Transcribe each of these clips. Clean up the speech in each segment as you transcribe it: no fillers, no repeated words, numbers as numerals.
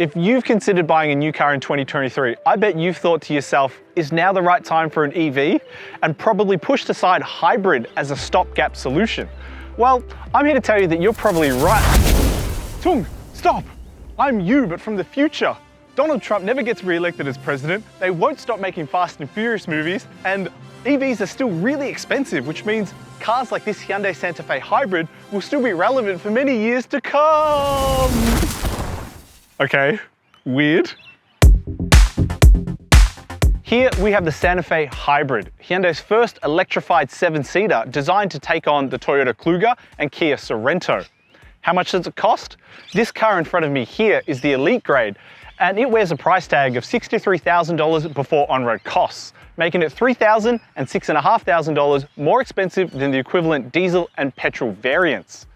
If you've considered buying a new car in 2023, I bet you've thought to yourself, is now the right time for an EV? And probably pushed aside hybrid as a stopgap solution. Well, I'm here to tell you that you're probably right. Tung, stop! I'm you, but from the future. Donald Trump never gets re-elected as president, they won't stop making Fast and Furious movies, and EVs are still really expensive, which means cars like this Hyundai Santa Fe Hybrid will still be relevant for many years to come. Okay, weird. Here we have the Santa Fe Hybrid, Hyundai's first electrified 7-seater designed to take on the Toyota Kluger and Kia Sorento. How much does it cost? This car in front of me here is the elite grade, and it wears a price tag of $63,000 before on-road costs, making it $3,000 and $6,500 more expensive than the equivalent diesel and petrol variants.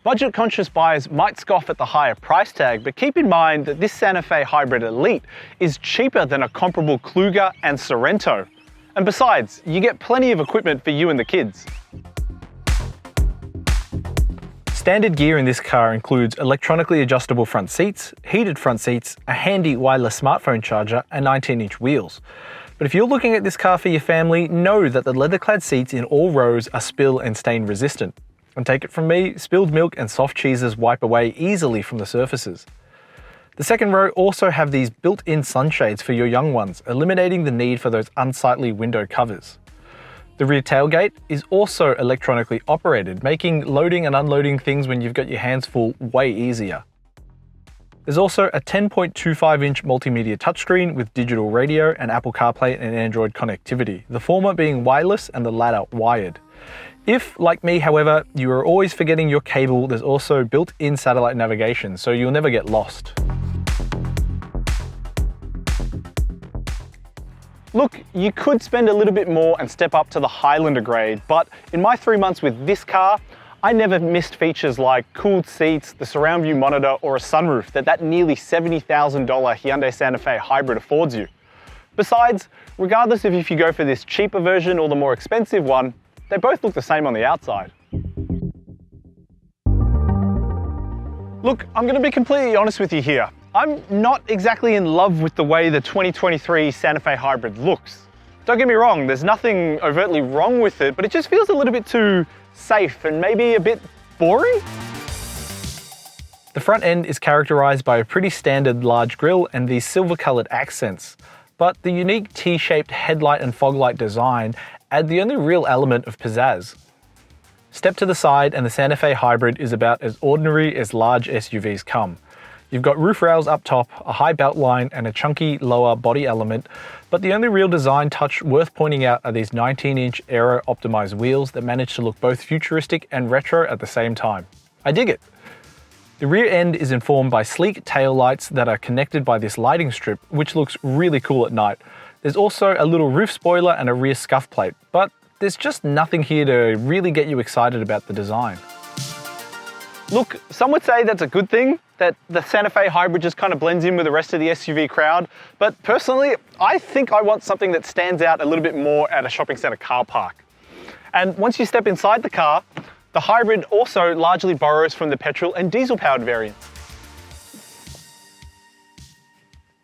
Budget-conscious buyers might scoff at the higher price tag, but keep in mind that this Santa Fe Hybrid Elite is cheaper than a comparable Kluger and Sorento. And besides, you get plenty of equipment for you and the kids. Standard gear in this car includes electronically adjustable front seats, heated front seats, a handy wireless smartphone charger, and 19-inch wheels. But if you're looking at this car for your family, know that the leather-clad seats in all rows are spill and stain resistant. And take it from me, spilled milk and soft cheeses wipe away easily from the surfaces. The second row also have these built-in sunshades for your young ones, eliminating the need for those unsightly window covers. The rear tailgate is also electronically operated, making loading and unloading things when you've got your hands full way easier. There's also a 10.25-inch multimedia touchscreen with digital radio and Apple CarPlay and Android connectivity, the former being wireless and the latter wired. If, like me, however, you are always forgetting your cable, there's also built-in satellite navigation, so you'll never get lost. Look, you could spend a little bit more and step up to the Highlander grade, but in my 3 months with this car, I never missed features like cooled seats, the surround view monitor, or a sunroof that nearly $70,000 Hyundai Santa Fe Hybrid affords you. Besides, regardless of if you go for this cheaper version or the more expensive one, they both look the same on the outside. Look, I'm going to be completely honest with you here. I'm not exactly in love with the way the 2023 Santa Fe Hybrid looks. Don't get me wrong, there's nothing overtly wrong with it, but it just feels a little bit too safe and maybe a bit boring. The front end is characterized by a pretty standard large grille and these silver-colored accents, but the unique T-shaped headlight and fog light design add the only real element of pizzazz. Step to the side and the Santa Fe Hybrid is about as ordinary as large SUVs come. You've got roof rails up top, a high belt line, and a chunky lower body element, but the only real design touch worth pointing out are these 19-inch aero-optimized wheels that manage to look both futuristic and retro at the same time. I dig it. The rear end is informed by sleek tail lights that are connected by this lighting strip, which looks really cool at night. There's also a little roof spoiler and a rear scuff plate, but there's just nothing here to really get you excited about the design. Look, some would say that's a good thing, that the Santa Fe Hybrid just kind of blends in with the rest of the SUV crowd, but personally, I think I want something that stands out a little bit more at a shopping center car park. And once you step inside the car, the Hybrid also largely borrows from the petrol and diesel-powered variants.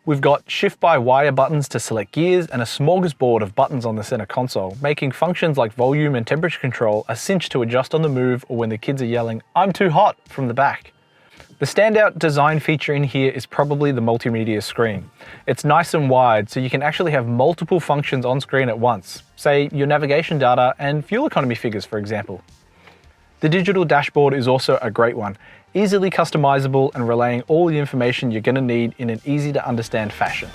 We've got shift-by-wire buttons to select gears and a smorgasbord of buttons on the center console, making functions like volume and temperature control a cinch to adjust on the move or when the kids are yelling, "I'm too hot," from the back. The standout design feature in here is probably the multimedia screen. It's nice and wide, so you can actually have multiple functions on screen at once, say your navigation data and fuel economy figures, for example. The digital dashboard is also a great one, easily customizable and relaying all the information you're going to need in an easy to understand fashion.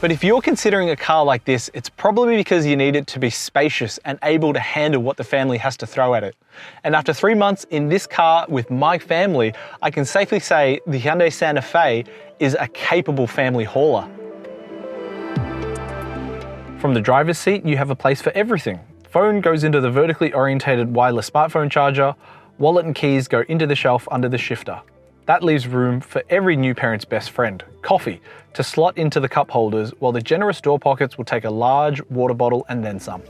But if you're considering a car like this, it's probably because you need it to be spacious and able to handle what the family has to throw at it. And after 3 months in this car with my family, I can safely say the Hyundai Santa Fe is a capable family hauler. From the driver's seat, you have a place for everything. Phone goes into the vertically orientated wireless smartphone charger, wallet and keys go into the shelf under the shifter. That leaves room for every new parent's best friend, coffee, to slot into the cup holders, while the generous door pockets will take a large water bottle and then some.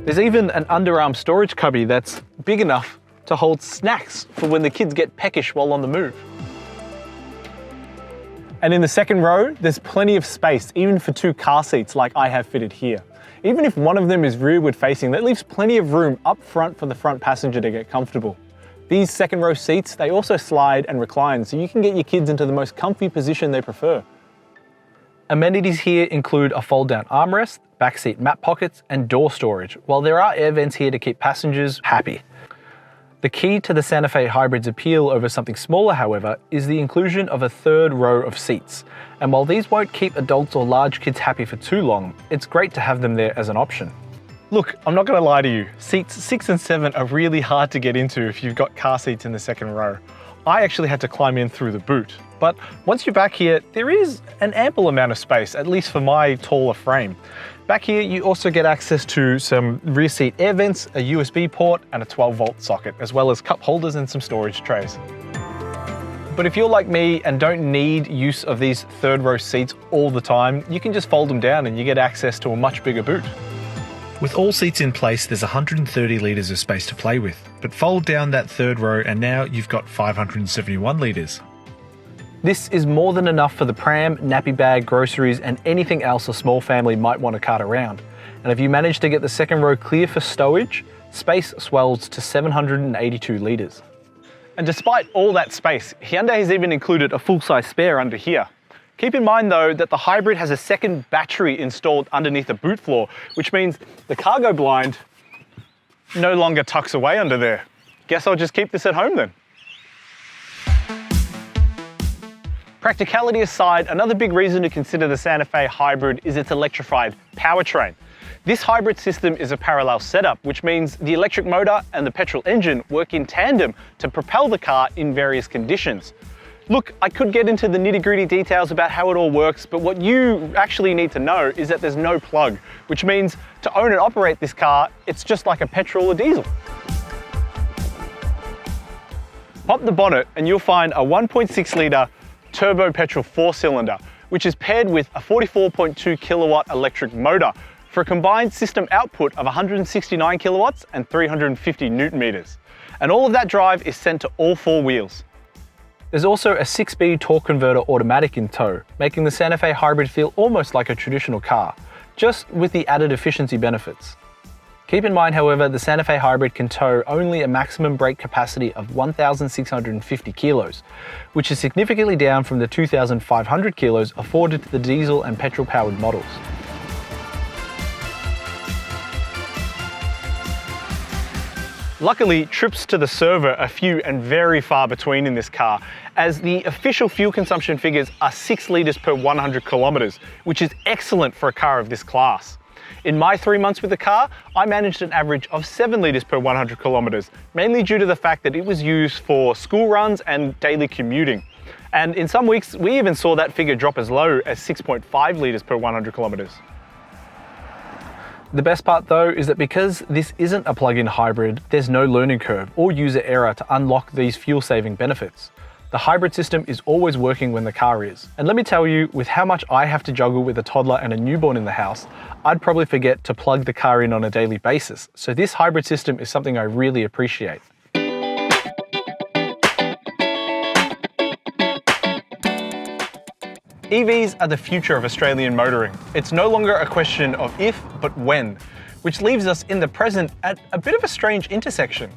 There's even an underarm storage cubby that's big enough to hold snacks for when the kids get peckish while on the move. And in the second row, there's plenty of space, even for 2 car seats like I have fitted here. Even if one of them is rearward facing, that leaves plenty of room up front for the front passenger to get comfortable. These second row seats, they also slide and recline, so you can get your kids into the most comfy position they prefer. Amenities here include a fold-down armrest, backseat map pockets, and door storage, while there are air vents here to keep passengers happy. The key to the Santa Fe Hybrid's appeal over something smaller, however, is the inclusion of a third row of seats. And while these won't keep adults or large kids happy for too long, it's great to have them there as an option. Look, I'm not going to lie to you, seats 6 and 7 are really hard to get into if you've got car seats in the second row. I actually had to climb in through the boot. But once you're back here, there is an ample amount of space, at least for my taller frame. Back here, you also get access to some rear seat air vents, a USB port, and a 12-volt socket, as well as cup holders and some storage trays. But if you're like me and don't need use of these third row seats all the time, you can just fold them down and you get access to a much bigger boot. With all seats in place, there's 130 litres of space to play with, but fold down that third row and now you've got 571 litres. This is more than enough for the pram, nappy bag, groceries, and anything else a small family might want to cart around. And if you manage to get the second row clear for stowage, space swells to 782 litres. And despite all that space, Hyundai has even included a full-size spare under here. Keep in mind though that the hybrid has a second battery installed underneath the boot floor, which means the cargo blind no longer tucks away under there. Guess I'll just keep this at home then. Practicality aside, another big reason to consider the Santa Fe Hybrid is its electrified powertrain. This hybrid system is a parallel setup, which means the electric motor and the petrol engine work in tandem to propel the car in various conditions. Look, I could get into the nitty-gritty details about how it all works, but what you actually need to know is that there's no plug, which means to own and operate this car, it's just like a petrol or diesel. Pop the bonnet and you'll find a 1.6 litre turbo petrol 4-cylinder, which is paired with a 44.2 kilowatt electric motor for a combined system output of 169 kilowatts and 350 newton meters. And all of that drive is sent to all 4 wheels. There's also a 6-speed torque converter automatic in tow, making the Santa Fe Hybrid feel almost like a traditional car, just with the added efficiency benefits. Keep in mind, however, the Santa Fe Hybrid can tow only a maximum brake capacity of 1,650 kilos, which is significantly down from the 2,500 kilos afforded to the diesel and petrol-powered models. Luckily, trips to the server are few and very far between in this car, as the official fuel consumption figures are 6 litres per 100 kilometres, which is excellent for a car of this class. In my 3 months with the car, I managed an average of 7 litres per 100 kilometres, mainly due to the fact that it was used for school runs and daily commuting. And in some weeks, we even saw that figure drop as low as 6.5 litres per 100 kilometres. The best part though is that because this isn't a plug-in hybrid, there's no learning curve or user error to unlock these fuel-saving benefits. The hybrid system is always working when the car is. And let me tell you, with how much I have to juggle with a toddler and a newborn in the house, I'd probably forget to plug the car in on a daily basis. So this hybrid system is something I really appreciate. EVs are the future of Australian motoring. It's no longer a question of if, but when, which leaves us in the present at a bit of a strange intersection.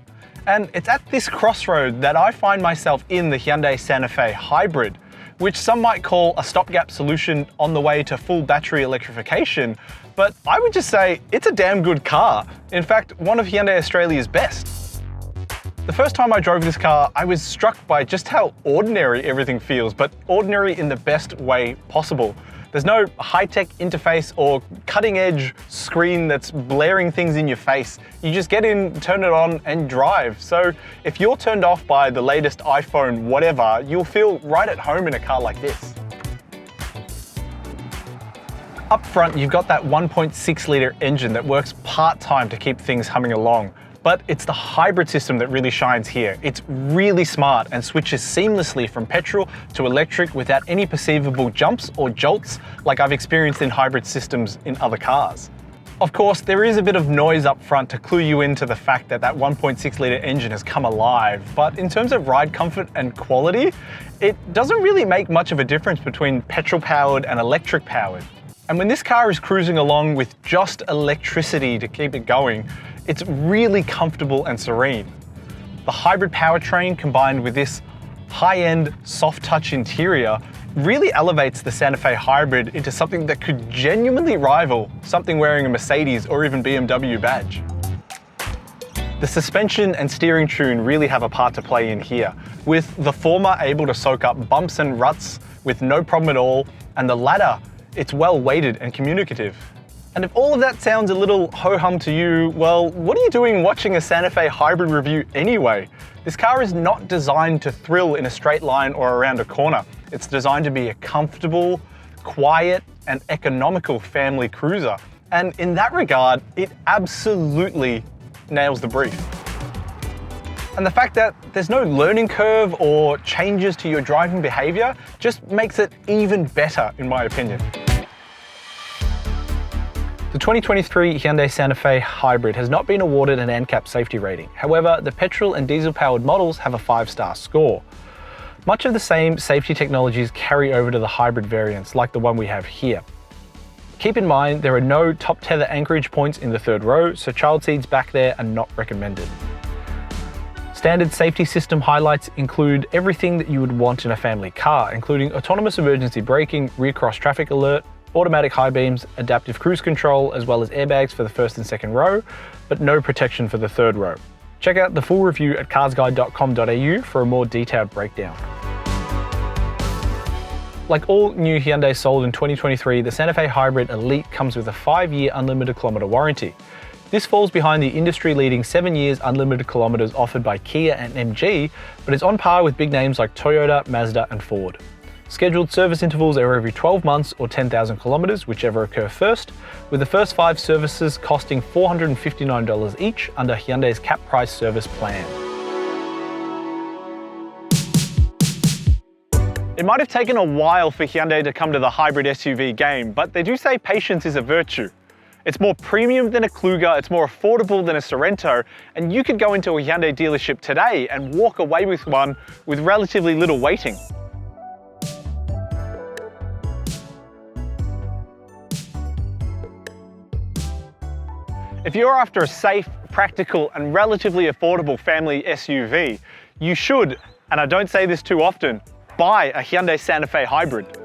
And it's at this crossroad that I find myself in the Hyundai Santa Fe Hybrid, which some might call a stopgap solution on the way to full battery electrification, but I would just say it's a damn good car. In fact, one of Hyundai Australia's best. The first time I drove this car, I was struck by just how ordinary everything feels, but ordinary in the best way possible. There's no high-tech interface or cutting-edge screen that's blaring things in your face. You just get in, turn it on, and drive. So if you're turned off by the latest iPhone whatever, you'll feel right at home in a car like this. Up front, you've got that 1.6 litre engine that works part-time to keep things humming along. But it's the hybrid system that really shines here. It's really smart and switches seamlessly from petrol to electric without any perceivable jumps or jolts like I've experienced in hybrid systems in other cars. Of course, there is a bit of noise up front to clue you into the fact that that 1.6 litre engine has come alive, but in terms of ride comfort and quality, it doesn't really make much of a difference between petrol powered and electric powered. And when this car is cruising along with just electricity to keep it going, it's really comfortable and serene. The hybrid powertrain combined with this high-end soft touch interior really elevates the Santa Fe Hybrid into something that could genuinely rival something wearing a Mercedes or even BMW badge. The suspension and steering tune really have a part to play in here, with the former able to soak up bumps and ruts with no problem at all, and the latter, it's well weighted and communicative. And if all of that sounds a little ho-hum to you, well, what are you doing watching a Santa Fe Hybrid review anyway? This car is not designed to thrill in a straight line or around a corner. It's designed to be a comfortable, quiet, and economical family cruiser. And in that regard, it absolutely nails the brief. And the fact that there's no learning curve or changes to your driving behavior just makes it even better, in my opinion. The 2023 Hyundai Santa Fe Hybrid has not been awarded an ANCAP safety rating. However, the petrol and diesel powered models have a 5-star score. Much of the same safety technologies carry over to the hybrid variants like the one we have here. Keep in mind there are no top tether anchorage points in the third row, so child seats back there are not recommended. Standard safety system highlights include everything that you would want in a family car, including autonomous emergency braking, rear cross traffic alert, automatic high beams, adaptive cruise control, as well as airbags for the first and second row, but no protection for the third row. Check out the full review at carsguide.com.au for a more detailed breakdown. Like all new Hyundai sold in 2023, the Santa Fe Hybrid Elite comes with a 5-year unlimited kilometre warranty. This falls behind the industry-leading 7 years unlimited kilometres offered by Kia and MG, but is on par with big names like Toyota, Mazda and Ford. Scheduled service intervals are every 12 months or 10,000 kilometres, whichever occur first, with the first 5 services costing $459 each under Hyundai's cap price service plan. It might have taken a while for Hyundai to come to the hybrid SUV game, but they do say patience is a virtue. It's more premium than a Kluger, it's more affordable than a Sorento, and you could go into a Hyundai dealership today and walk away with one with relatively little waiting. If you're after a safe, practical, and relatively affordable family SUV, you should, and I don't say this too often, buy a Hyundai Santa Fe Hybrid.